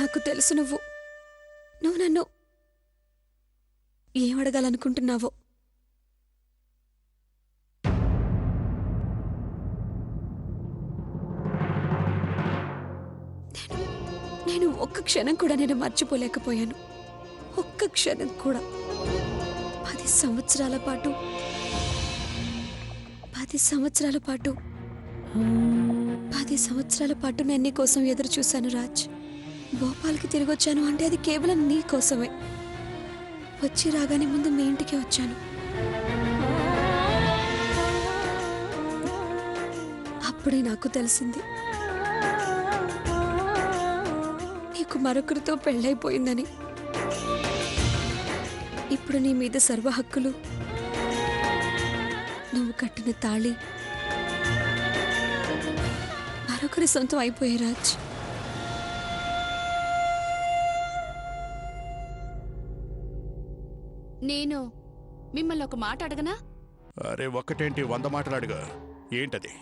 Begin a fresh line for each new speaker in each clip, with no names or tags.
నాకు తెలుసు నువ్వు నన్ను ఏం అడగాలనుకుంటున్నావో. నేను ఒక్క క్షణం కూడా నేను మర్చిపోలేకపోయాను. ఒక్క క్షణం కూడా. 10 సంవత్సరాల పాటు 10 సంవత్సరాల పాటు 10 సంవత్సరాల పాటు నేను నీ కోసం ఎదురు చూశాను రాజ్. భోపాల్కి తిరిగి వచ్చాను అంటే అది కేవలం నీ కోసమే. వచ్చి రాగానే ముందు మీ ఇంటికి వచ్చాను. అప్పుడే నాకు తెలిసింది నీకు మరొకరితో పెళ్ళైపోయిందని. ఇప్పుడు నీ మీద సర్వ హక్కులు, నువ్వు కట్టిన తాళి మరొకరి సొంతం అయిపోయే రాజ్.
నేను మిమ్మల్ని ఒక మాట అడగనా?
అరే ఒక్కటేంటి 100 మాటలు అడుగు. ఏంటది?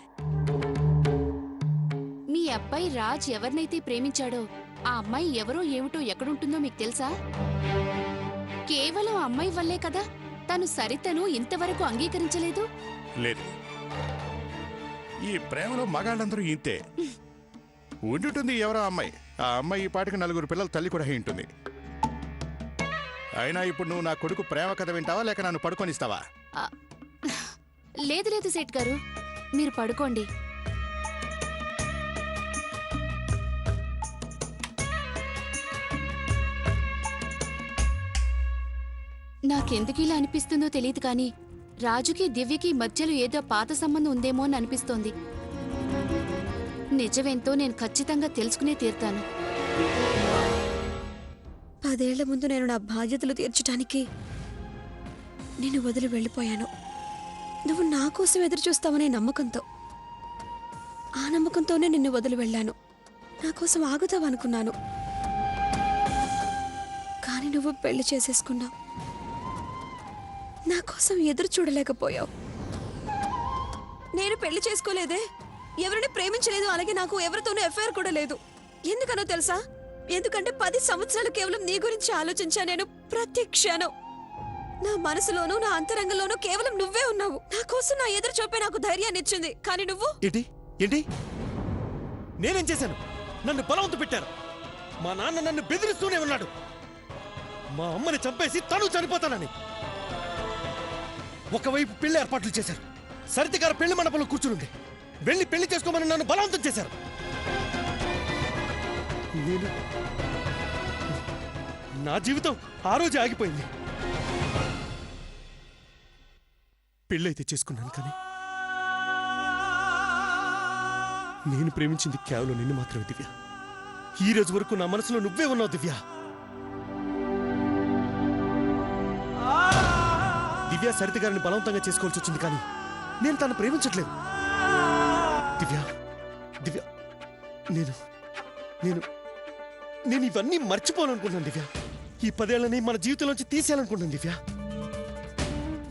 మీ అబ్బాయి రాజ్ ఎవరినైతే ప్రేమించాడో ఆ అమ్మాయి ఎవరో ఏమిటో ఎక్కడుంటుందో మీకు తెలుసా? కేవలం అమ్మాయి వల్లే కదా తను సరితను ఇంతవరకు అంగీకరించలేదు.
లేదు, ఈ ప్రేమలో మగాళ్ళందరూ ఇంతే. ఉండుంటుంది ఎవరో అమ్మాయి. ఆ అమ్మాయి ఈ పాటికి 4 పిల్లల తల్లి కూడా అయి ఉంటుంది. అయినా ఇప్పుడు నువ్వు నా కొడుకు ప్రేమ కథ వింటావా లేక నన్ను పడుకొనిస్తావా?
లేదు లేదు సేట్ గారు, మీరు పడుకోండి. నాకెందుకు ఇలా అనిపిస్తుందో తెలియదు కానీ రాజుకి దివ్యకి మధ్యలో ఏదో పాత సంబంధం ఉందేమో అని అనిపిస్తోంది. నిజమేంతో నేను ఖచ్చితంగా తెలుసుకునే తీరుతాను.
10 ఏళ్ల ముందు నేను నా బాధ్యతలు తీర్చడానికి నిన్ను వదిలి వెళ్ళిపోయాను. నువ్వు నా కోసం ఎదురు చూస్తావనే నమ్మకంతో, ఆ నమ్మకంతోనే నిన్ను వదిలి వెళ్ళాను. నా కోసం ఆగుతావనుకున్నాను. కానీ నువ్వు పెళ్లి చేసేసుకున్నావు. నా కోసం ఎదురు చూడలేకపోయావు. నేను పెళ్లి చేసుకోలేదే, ఎవరిని ప్రేమించలేదు, అలాగే నాకు ఎవరితోనూ ఎఫ్ఐఆర్ కూడా లేదు. ఎందుకనో తెలుసా? ఎందుకంటే 10 సంవత్సరాలు కేవలం నీ గురించి ఆలోచించా. నేను ప్రతి క్షణం నా మనసులోనూ నా అంతరంగంలోనూ కేవలం నువ్వే ఉన్నావు. నా కోసం నా ఎదురు చూపే నాకు ధైర్యాన్ని ఇచ్చింది. కానీ నువ్వు
ఏంటి ఏంటి నేనేం చేశాను? నన్ను బలవంత పెట్టారు. మా నాన్న నన్ను బెదిరిస్తూనే ఉన్నాడు. మా అమ్మని చంపేసి తను చనిపోతానని. ఒకవైపు పెళ్లి ఏర్పాట్లు చేశారు. సరిత గారు పెళ్లి మండపంలో కూర్చునుంది. వెళ్ళి పెళ్లి చేసుకోమని నన్ను బలవంతం చేశారు. నేను నా జీవితం ఆ రోజు ఆగిపోయింది. పెళ్ళైతే చేసుకున్నాను కానీ నేను ప్రేమించింది కేవలం నిన్ను మాత్రమే దివ్య. ఈ రోజు వరకు నా మనసులో నువ్వే ఉన్నావు దివ్య. దివ్య సరిత గారిని బలవంతంగా చేసుకోవాల్సి వచ్చింది కానీ నేను తను ప్రేమించట్లేదు. దివ్య దివ్య నేను నేను నేను ఇవన్నీ మర్చిపోవాలనుకుంటున్నాను దివ్య. ఈ 10 ఏళ్ళని మన జీవితంలోంచి తీసేయాలనుకుంటున్నాను దివ్య.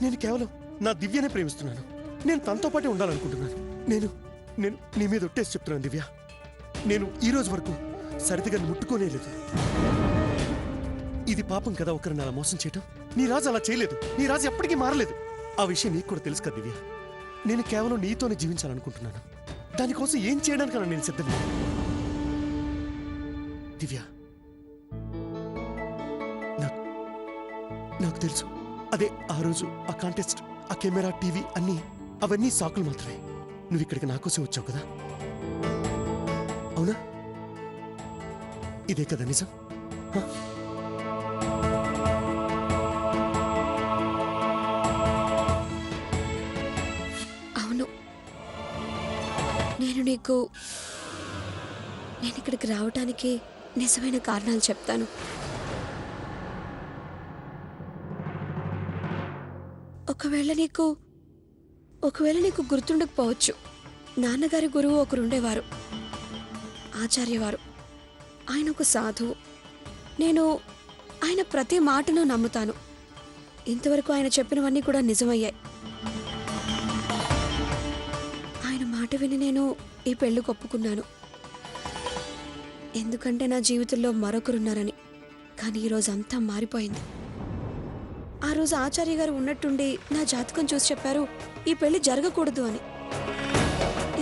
నేను కేవలం నా దివ్యనే ప్రేమిస్తున్నాను. నేను తనతో పాటే ఉండాలనుకుంటున్నాను. నేను నేను నీ మీద ఒట్టేసి చెప్తున్నాను దివ్య. నేను ఈ రోజు వరకు సరిత గారిని ముట్టుకోనే లేదు. ఇది పాపం కదా ఒకరిని అలా మోసం చేయటం. నీ రాజు అలా చేయలేదు. నీ రాజు ఎప్పటికీ మారలేదు. ఆ విషయం నీకు కూడా తెలుసు కదా దివ్య. నేను కేవలం నీతోనే జీవించాలనుకుంటున్నాను. దానికోసం ఏం చేయడానికన్నా నేను సిద్ధమే. దివ్య నాకు తెలుసు. అదే ఆ రోజు ఆ కాంటెస్ట్, ఆ కెమెరా, టీవీ అవన్నీ సాకులు మాత్రమే. నువ్వు ఇక్కడికి నా కోసం వచ్చావు కదా, అవునా? ఇదే కదా నిజం?
అవును. నేను ఇక్కడికి రావటానికి నిజమైన కారణాలు చెప్తాను. ఒకవేళ నీకు గుర్తుండకపోవచ్చు. నాన్నగారి గురువు ఒకరుండేవారు, ఆచార్యవారు. ఆయన ఒక సాధువు. నేను ఆయన ప్రతి మాటను నమ్ముతాను. ఇంతవరకు ఆయన చెప్పినవన్నీ కూడా నిజమయ్యాయి. ఆయన మాట విని నేను ఈ పెళ్లి ఒప్పుకున్నాను. ఎందుకంటే నా జీవితంలో మరొకరున్నారని. కానీ ఈరోజు అంతా మారిపోయింది. ఆ రోజు ఆచార్య గారు ఉన్నట్టుండి నా జాతకం చూసి చెప్పారు ఈ పెళ్లి జరగకూడదు అని.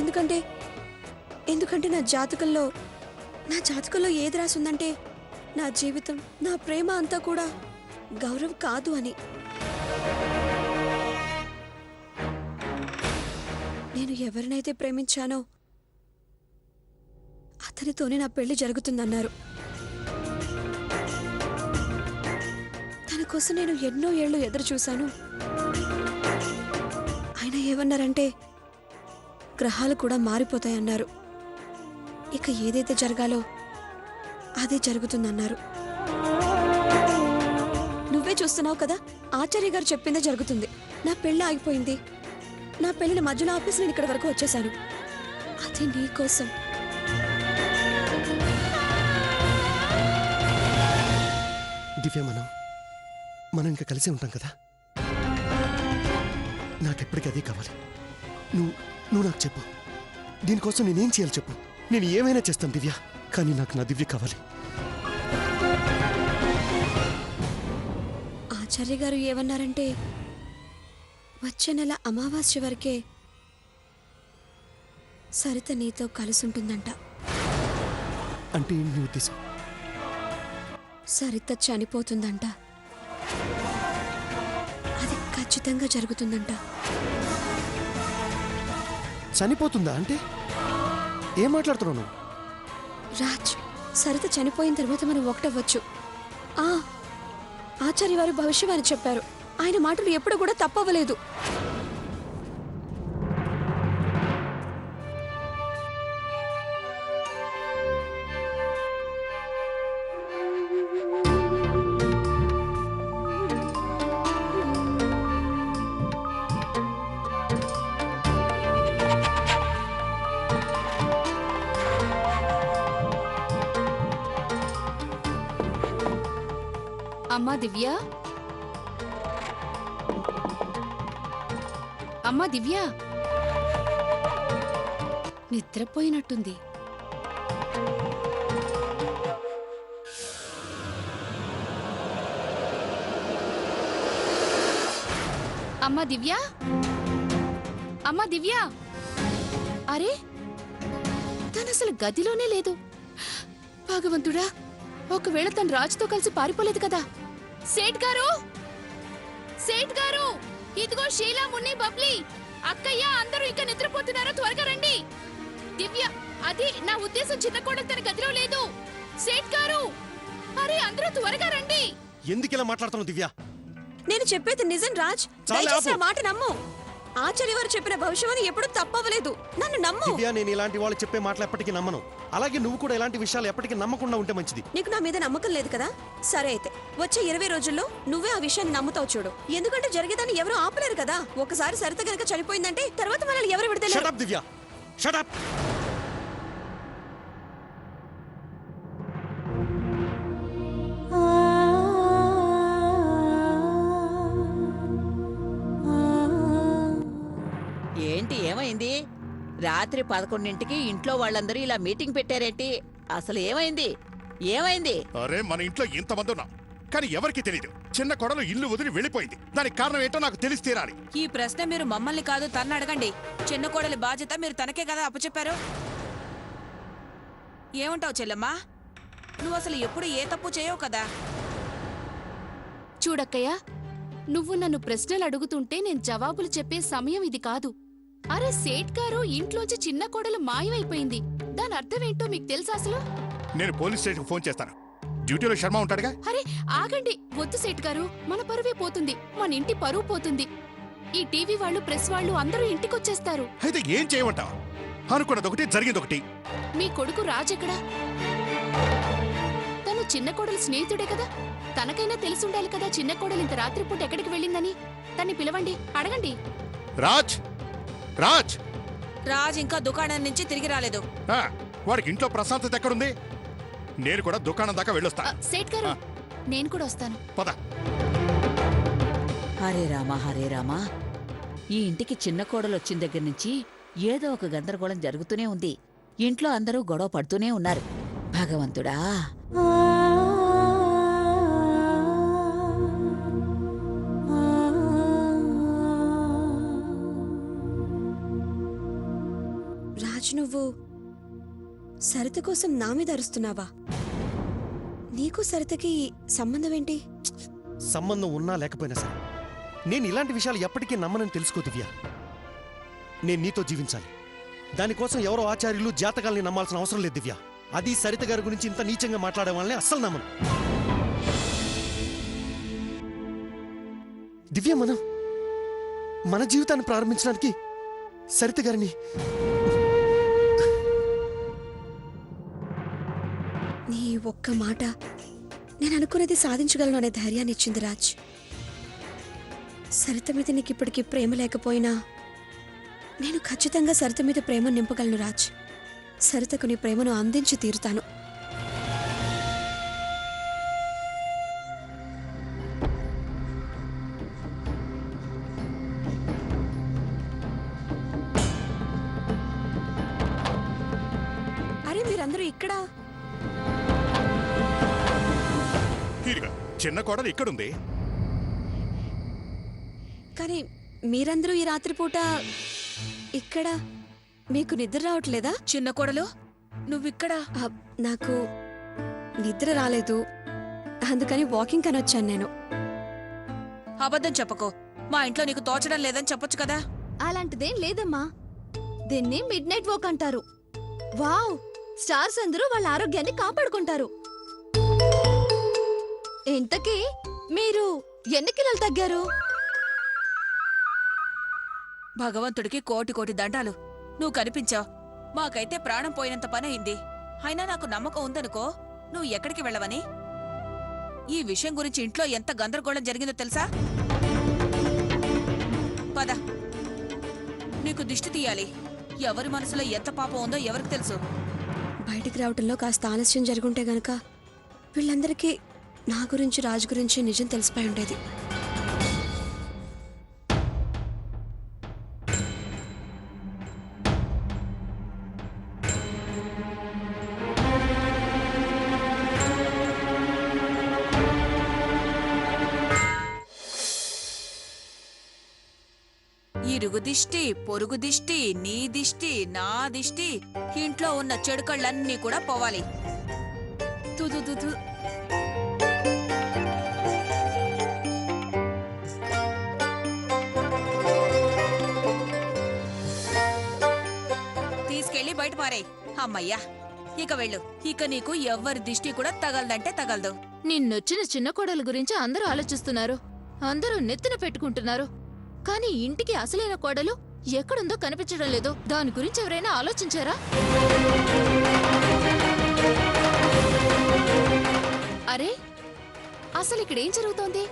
ఎందుకంటే నా జాతకంలో ఏది రాసుందంటే నా జీవితం, నా ప్రేమ అంతా కూడా గౌరవ్ కాదు అని. నేను ఎవరినైతే ప్రేమించానో అతనితోనే నా పెళ్లి జరుగుతుందన్నారు. తన కోసం నేను ఎన్నో ఏళ్ళు ఎదురు చూశాను. ఆయన ఏమన్నారంటే గ్రహాలు కూడా మారిపోతాయన్నారు. ఇక ఏదైతే జరగాలో అదే జరుగుతుందన్నారు. నువ్వే చూస్తున్నావు కదా, ఆచార్య గారు చెప్పిందే జరుగుతుంది. నా పెళ్లి ఆగిపోయింది. నా పెళ్లిని మధ్యలో ఆపేసి నేను ఇక్కడి వరకు వచ్చేసాను. అది నీ కోసం.
దివ్య, మనం ఇంకా కలిసి ఉంటాం కదా. నాకెప్పటికీ అదే కావాలి. నువ్వు నాకు చెప్పు, దీనికోసం నేనేం చేయాలి చెప్పు. నేను ఏమైనా చేస్తాను దివ్య, కానీ నాకు నా దివ్య కావాలి.
ఆచార్య గారు ఏమన్నారంటే వచ్చే నెల అమావాస్య వరకే సరిత నీతో కలిసి ఉంటుందంట.
అంటే నీ ఉద్దేశం?
సరిత చనిపోతుందంట. అది ఖచ్చితంగా జరుగుతుందంట.
చనిపోతుందా అంటే ఏం మాట్లాడుతున్నావు నువ్వు?
రాజ్, సరిత చనిపోయిన తర్వాత మనం ఒకటవ్వచ్చు. ఆచార్య వారు భవిష్యవాణి చెప్పారు. ఆయన మాటలు ఎప్పుడు కూడా తప్పవలేదు.
అమ్మా దివ్య, అమ్మా దివ్య, నిద్రపోయినట్టుంది. అమ్మా దివ్య, అమ్మా దివ్య, అరే తను అసలు గదిలోనే లేదు. భగవంతుడా, ఒకవేళ తను రాజుతో కలిసి పారిపోలేదు కదా. సేట్ గారు, సేట్ గారు, ఇదిగో షీలా, మున్ని, బబ్లీ, అక్కయ్య అందరూ ఇక నిద్రపోతున్నారు. త్వరగా రండి. దివ్య, అది నా ఉద్దేశం, చిన్న కోడలు తన గదిలో లేదు. సేట్ గారు, అరే అందరూ త్వరగా రండి.
ఎందుకు ఇలా మాట్లాడుతున్నావు దివ్య?
నేను చెప్పేది నిజం రాజ్,
చాలా
దయచేసి
ఆపు.
ఆ మాట నమ్ము. ఆచార్య వారు చెప్పిన భవిష్యవాణి ఎప్పుడు తప్పవలేదు. నన్ను నమ్ము.
దివ్య, నేను ఇలాంటి వాళ్ళు చెప్పే మాటలు ఎప్పటికీ నమ్మను. అలాగే నువ్వు కూడా ఇలాంటి విషయాలు ఎప్పటికీ నమ్మకుండా ఉంటే మంచిది.
నీకు నా మీద నమ్మకం లేదు కదా? సరే అయితే వచ్చే 20 రోజుల్లో నువ్వే ఆ విషయాన్ని నమ్ముతావు చూడు. ఎందుకంటే జరిగేదాన్ని ఎవరు ఆపలేరు కదా. ఒకసారి సరిత గనక చనిపోయిందంటే తర్వాత మనల్ని ఎవరు
Shut
విడతలేరు.
up, దివ్య. Shut up.
ఏంటి, ఏమైంది? రాత్రి 11ంటికి ఇంట్లో వాళ్ళందరూ ఇలా మీటింగ్ పెట్టారేంటి? అసలు ఏమైంది? ఏమైంది?
అరే, మన ఇంట్లో ఇంతమంది ఉన్నాం, కానీ ఎవరికి తెలియదు. చిన్న కొడలు ఇల్లు వదిలి వెళ్ళిపోయింది. దానికి కారణం ఏంటో నాకు తెలిసి తీరాలి.
ఈ ప్రశ్న మీరు మమ్మల్ని కాదు, తన్ను అడగండి. చిన్న కోడలి బాధ్యత మీరు తనకే కదా అప్పచెప్పారు. ఏమంటావు చెల్లమ్మా? నువ్వు అసలు ఎప్పుడు ఏ తప్పు చేయవు కదా.
చూడక్కయ్య, నువ్వు నన్ను ప్రశ్నలు అడుగుతుంటే నేను జవాబులు చెప్పే సమయం ఇది కాదు. అరే సేట్ గారు, ఇంట్లోంచి చిన్న కోడలు మాయమైపోయింది. దాని అర్థమేంటో మీకు తెలుసా అసలు?
నేను పోలీస్ స్టేషన్ ఫోన్ చేస్తాను. డ్యూటీలో శర్మ ఉంటాడుగా.
అరే ఆగండి, వద్దు సేట్ గారు, మన పరువే పోతుంది, మన ఇంటి పరువు పోతుంది. ఈ టీవీ వాళ్ళు, ప్రెస్ వాళ్ళు అందరూ ఇంటికొచ్చేస్తారు.
అయితే ఏం చేయమంటావు? అనుకున్నది ఒకటి, జరిగింది ఒకటి.
మీ కొడుకు రాజెక్కడా? తను చిన్న కోడలు స్నేహితుడే కదా. తనకైనా తెలిసుండాలి కదా చిన్న కోడలు ఇంత రాత్రిపూట ఎక్కడికి వెళ్ళిందని. తన్ని పిలవండి, అడగండి.
రాజ్, రాజ్,
రాజ్ ఇంకా దుకాణం నుంచి తిరిగి రాలేదు.
ఆ, వాడికి ఇంట్లో ప్రశాంతత ఎక్కడుంది? నేను కూడా దుకాణం దాకా వెళ్ళొస్తా.
సేట్ గారు, నేను కూడా వస్తాను.
పద.
హరే రామా, హరే రామా. ఈ ఇంటికి చిన్న కోడలు వచ్చిన దగ్గర నుంచి ఏదో ఒక గందరగోళం జరుగుతూనే ఉంది. ఇంట్లో అందరూ గొడవ పడుతూనే ఉన్నారు. భగవంతుడా!
రాజ్, నువ్వు సరిత కోసం నా మీద అరుస్తున్నావా? నీకు సరితకి సంబంధం ఏంటి?
సంబంధం ఉన్నా లేకపోయినా సరే నేను ఇలాంటి విషయాలు ఎప్పటికీ నమ్మనని తెలుసుకో దివ్య. నేను నీతో జీవించాలి. దానికోసం ఎవరో ఆచార్యులు జాతకాల్ని నమ్మాల్సిన అవసరం లేదు దివ్య. అది సరిత గారి గురించి ఇంత నీచంగా మాట్లాడే వాళ్ళని అస్సలు నమ్మను. దివ్య, మన జీవితాన్ని ప్రారంభించడానికి సరిత గారిని
నీ ఒక్క మాట నేను అనుకున్నది సాధించగలను అనే ధైర్యాన్ని ఇచ్చింది రాజ్. సరిత మీద నీకు ఇప్పటికీ ప్రేమ లేకపోయినా నేను ఖచ్చితంగా సరిత మీద ప్రేమ నింపగలను రాజ్. సరితకు నీ ప్రేమను అందించి తీరుతాను. అరే, మీరందరూ ఇక్కడ?
ఇదిగో చిన్న కోడలు ఇక్కడుంది.
కానీ మీరందరూ ఈ రాత్రిపూట ఇక్కడ? మీకు నిద్ర రావట్లేదా?
చిన్న కోడలు నువ్విక్కడా?
నాకు నిద్ర రాలేదు, అందుకని వాకింగ్ అని వచ్చాను నేను.
అబద్ధం చెప్పకో. మా ఇంట్లో నీకు తోచడం లేదని చెప్పొచ్చు కదా.
అలాంటిదేం లేదమ్మా. దీన్ని మిడ్ నైట్ వాక్ అంటారు. వావ్, స్టార్స్ అందరూ వాళ్ళ ఆరోగ్యాన్ని కాపాడుకుంటారు. ఇంతకీ మీరు ఎన్ని కిలోలు తగ్గారు?
భగవంతుడికి కోటి కోటి దండాలు. నువ్వు కనిపించావు. మాకైతే ప్రాణం పోయినంత పని అయింది. అయినా నాకు నమ్మకం ఉందనుకో నువ్వు ఎక్కడికి వెళ్ళవని. ఈ విషయం గురించి ఇంట్లో ఎంత గందరగోళం జరిగిందో తెలుసా? పద, నీకు దిష్టి తీయాలి. ఎవరి మనసులో ఎంత పాపం ఉందో ఎవరికి తెలుసు.
బయటికి రావటంలో కాస్త ఆలస్యం జరుగుంటే గనక వీళ్ళందరికీ నా గురించి, రాజు గురించి నిజం తెలిసిపోయి ఉండేది.
ఇరుగు దిష్టి, పొరుగు దిష్టి, నీ దిష్టి, నా దిష్టి, ఇంట్లో ఉన్న చెడు కళ్ళన్నీ కూడా పోవాలి. తు. తీసుకెళ్లి బయట పారేయ్. అమ్మయ్యా, ఇక వెళ్ళు. ఇక నీకు ఎవ్వరి దిష్టి కూడా తగలదంటే తగలదు.
నిన్నొచ్చిన చిన్న కోడల గురించి అందరూ ఆలోచిస్తున్నారు. అందరూ నెత్తిన పెట్టుకుంటున్నారు. కానీ ఇంటికి అసలైన కోడలు ఎక్కడుందో కనిపించడం లేదు. దాని గురించి ఎవరైనా ఆలోచించారా? అరే, అసలు ఇక్కడేం జరుగుతోంది?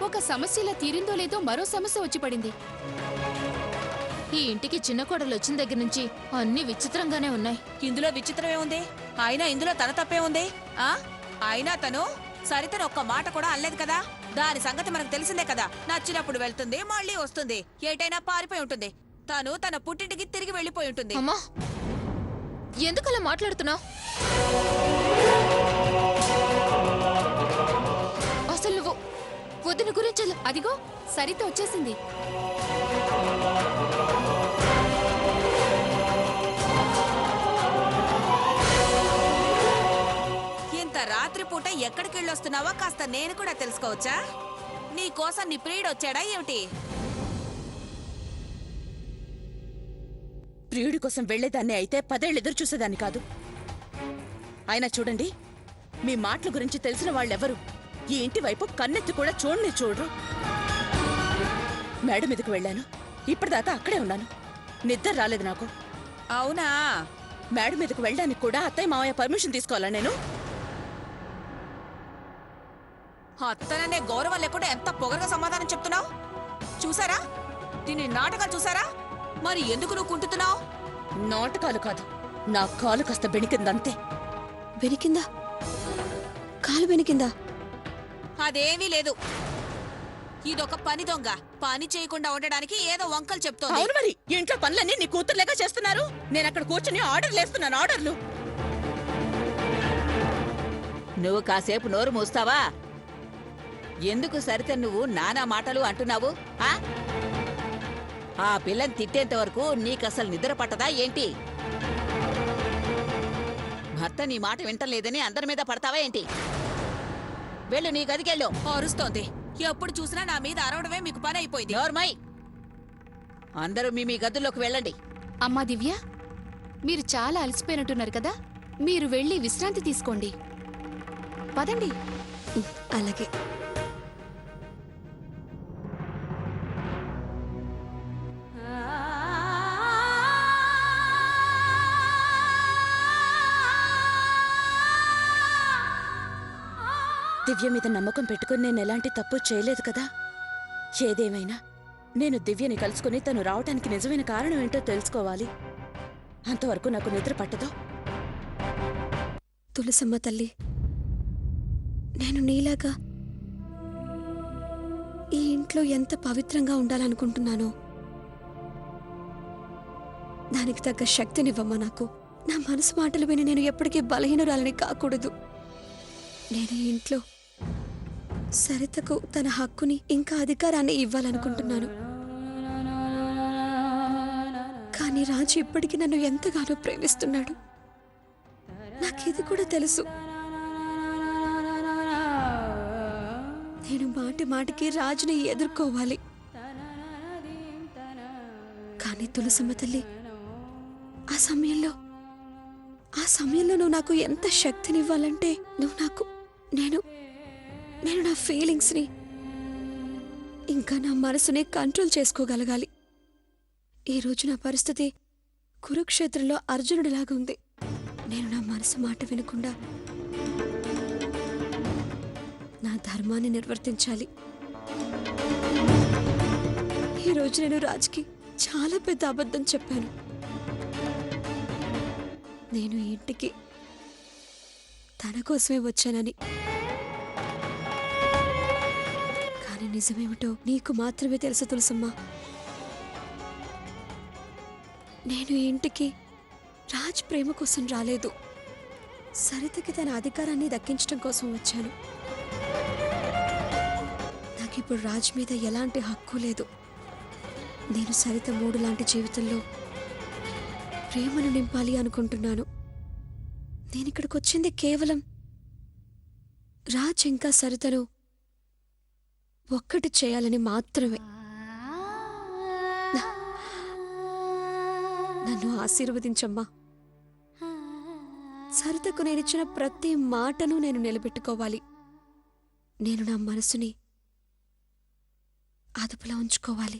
ఒక సమస్యలా తీరిందో లేదో మరో సమస్య వచ్చి పడింది. ఈ ఇంటికి చిన్న కోడలు వచ్చిన దగ్గర నుంచి అన్ని విచిత్రంగానే ఉన్నాయి.
ఇందులో విచిత్రమే ఉంది. అయినా ఇందులో తన తప్పే ఉంది. అయినా తను సరితను ఒక్క మాట కూడా అనలేదు కదా. దాని సంగతి మనకు తెలిసిందే కదా. నచ్చినప్పుడు వెళ్తుంది, మళ్ళీ వస్తుంది, ఏటైనా పారిపోయి ఉంటుంది. తను తన పుట్టింటికి తిరిగి వెళ్ళిపోయి ఉంటుంది.
అమ్మా, ఎందుకలా మాట్లాడుతున్నావు? అసలు నువ్వు వదిన గురించి
అదిగో సరిత వచ్చేసింది.
ఇంత రాత్రిపూట ఎక్కడికి వెళ్ళొస్తున్నావా కాస్త నేను కూడా తెలుసుకోవచ్చా? నీ కోసం నీ ప్రియుడు వచ్చాడా ఏమిటి?
ప్రియుడి కోసం వెళ్లేదాన్ని అయితే 10 ఏళ్ళు ఎదురు చూసేదాన్ని కాదు. అయినా చూడండి, మీ మాటల గురించి తెలిసిన వాళ్ళెవరు ఈ ఇంటి వైపు కన్నెత్తి కూడా చూడరు. మేడ మీదకు వెళ్ళాను, ఇప్పటిదాకా అక్కడే ఉన్నాను. నిద్ర రాలేదు నాకు.
అవునా?
మేడ మీదకు వెళ్ళడానికి కూడా అత్తయ్య మావయ్య పర్మిషన్ తీసుకోవాలా నేను?
అత్తననే గౌరవం లేకుండా ఎంత పొగరగా సమాధానం చెప్తున్నావు. చూసారా దీని నాటకాలు చూసారా? మరి ఎందుకు నువ్వు కుంటున్నావు?
నాటకాలు కాదు, నా కాలు కాస్త బెణికిందంతే.
బెనికిందా? కాలు బెనికిందా?
అదేమీ లేదు. ఇదొక పని దొంగ. పని చేయకుండా ఉండడానికి ఏదో వంకలు చెప్తోంది.
అవును మరి ఇంట్లో పనులన్నీ నీ కూతురులేగా చేస్తున్నారు. నేను అక్కడ కూర్చుని ఆర్డర్లు వేస్తున్నాను, ఆర్డర్లు.
నువ్వు కాసేపు నోరు మూస్తావా? ఎందుకు సరిత నువ్వు నానా మాటలు అంటున్నావు? ఆ పిల్లని తిట్టేంత వరకు నీకసలు నిద్ర పట్టదా ఏంటి? భర్త నీ మాట వింటలేదని అందరి మీద పడతావా ఏంటి? వెళ్ళు, నీ గదికెళ్ళు.
అరుస్తోంది. ఎప్పుడు చూసినా నా మీద అరవడమే మీకు పని అయిపోయింది.
నోర్మై, అందరూ మీ గదుల్లోకి వెళ్ళండి.
అమ్మా దివ్య, మీరు చాలా అలసిపోయినట్టున్నారు కదా, మీరు వెళ్ళి విశ్రాంతి తీసుకోండి. పదండి.
అలాగే.
దివ్య మీద నమ్మకం పెట్టుకుని నేను ఎలాంటి తప్పు చేయలేదు కదా. ఏదేమైనా నేను దివ్యని కలుసుకుని తను రావటానికి నిజమైన కారణం ఏంటో తెలుసుకోవాలి. అంతవరకు నాకు నిద్ర పట్టదు.
తులసమ్మ తల్లి, నేను నీలాగా ఈ ఇంట్లో ఎంత పవిత్రంగా ఉండాలనుకుంటున్నానో దానికి తగ్గ శక్తినివ్వమ్మా నాకు. నా మనసు మాటలు విని నేను ఎప్పటికీ బలహీనురాలని కాకూడదు. నేను ఈ ఇంట్లో సరితకు తన హక్కుని ఇంకా అధికారాన్ని ఇవ్వాలనుకుంటున్నాను. కానీ రాజు ఇప్పటికీ నన్ను ఎంతగానో ప్రేమిస్తున్నాడు. నాకిది కూడా తెలుసు. నేను మాటి మాటికి రాజుని ఎదుర్కోవాలి. కానీ తులసమ్మ తల్లి, ఆ సమయంలో నువ్వు నాకు ఎంత శక్తినివ్వాలంటే నేను నా ఫీలింగ్స్ని ఇంకా నా మనసుని కంట్రోల్ చేసుకోగలగాలి. ఈరోజు నా పరిస్థితి కురుక్షేత్రంలో అర్జునుడిలాగా ఉంది. నేను నా మనసు మాట వినకుండా నా ధర్మాన్ని నిర్వర్తించాలి. ఈరోజు నేను రాజ్కి చాలా పెద్ద అబద్ధం చెప్పాను. నేను ఈ ఇంటికి తన కోసమే వచ్చానని. కానీ నిజమేమిటో నీకు మాత్రమే తెలుసు తులసమ్మ. నేను ఈ ఇంటికి రాజ్ ప్రేమ కోసం రాలేదు. సరితకి తన అధికారాన్ని దక్కించడం కోసం వచ్చాను. నాకిప్పుడు రాజ్ మీద ఎలాంటి హక్కు లేదు. నేను సరిత మూడు లాంటి జీవితంలో ప్రేమను నింపాలి అనుకుంటున్నాను. నేనిక్కడికి వచ్చింది కేవలం రాజ్ ఇంకా సరితను ఒక్కటి చేయాలని మాత్రమే. నన్ను ఆశీర్వదించమ్మా. సరితకు నేనిచ్చిన ప్రతి మాటను నేను నిలబెట్టుకోవాలి. నేను నా మనసుని అదుపులో ఉంచుకోవాలి.